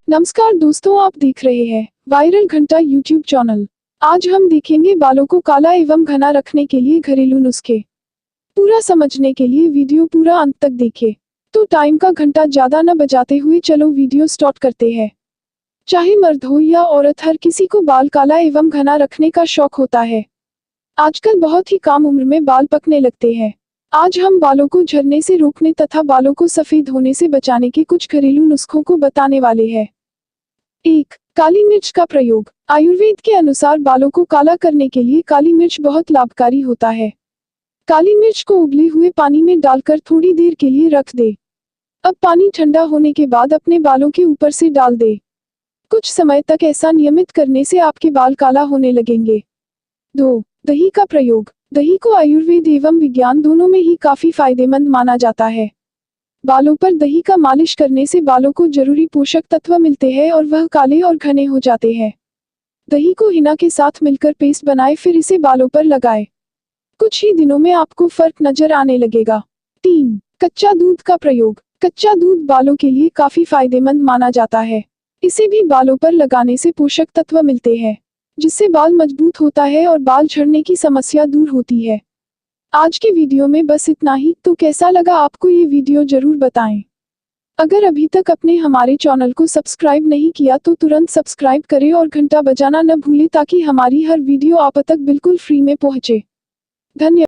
नमस्कार दोस्तों, आप देख रहे हैं वायरल घंटा यूट्यूब चैनल। आज हम देखेंगे बालों को काला एवं घना रखने के लिए घरेलू नुस्खे। पूरा समझने के लिए वीडियो पूरा अंत तक देखें। तो टाइम का घंटा ज्यादा न बजाते हुए चलो वीडियो स्टार्ट करते हैं। चाहे मर्द हो या औरत, हर किसी को बाल काला एवं घना रखने का शौक होता है। आजकल बहुत ही कम उम्र में बाल पकने लगते हैं। आज हम बालों को झड़ने से रोकने तथा बालों को सफेद होने से बचाने के कुछ घरेलू नुस्खों को बताने वाले हैं। 1. काली मिर्च का प्रयोग। आयुर्वेद के अनुसार बालों को काला करने के लिए काली मिर्च बहुत लाभकारी होता है। काली मिर्च को उबले हुए पानी में डालकर थोड़ी देर के लिए रख दे। अब पानी ठंडा होने के बाद अपने बालों के ऊपर से डाल दे। कुछ समय तक ऐसा नियमित करने से आपके बाल काला होने लगेंगे। 2. दही का प्रयोग। दही को आयुर्वेद एवं विज्ञान दोनों में ही काफी फायदेमंद माना जाता है। बालों पर दही का मालिश करने से बालों को जरूरी पोषक तत्व मिलते हैं और वह काले और घने हो जाते हैं। दही को हिना के साथ मिलकर पेस्ट बनाए, फिर इसे बालों पर लगाए। कुछ ही दिनों में आपको फर्क नजर आने लगेगा। 3. कच्चा दूध का प्रयोग। कच्चा दूध बालों के लिए काफी फायदेमंद माना जाता है। इसे भी बालों पर लगाने से पोषक तत्व मिलते हैं, जिससे बाल मजबूत होता है और बाल झड़ने की समस्या दूर होती है। आज के वीडियो में बस इतना ही। तो कैसा लगा आपको ये वीडियो जरूर बताएं। अगर अभी तक आपने हमारे चैनल को सब्सक्राइब नहीं किया तो तुरंत सब्सक्राइब करें और घंटा बजाना न भूलें, ताकि हमारी हर वीडियो आप तक बिल्कुल फ्री में पहुंचे। धन्यवाद।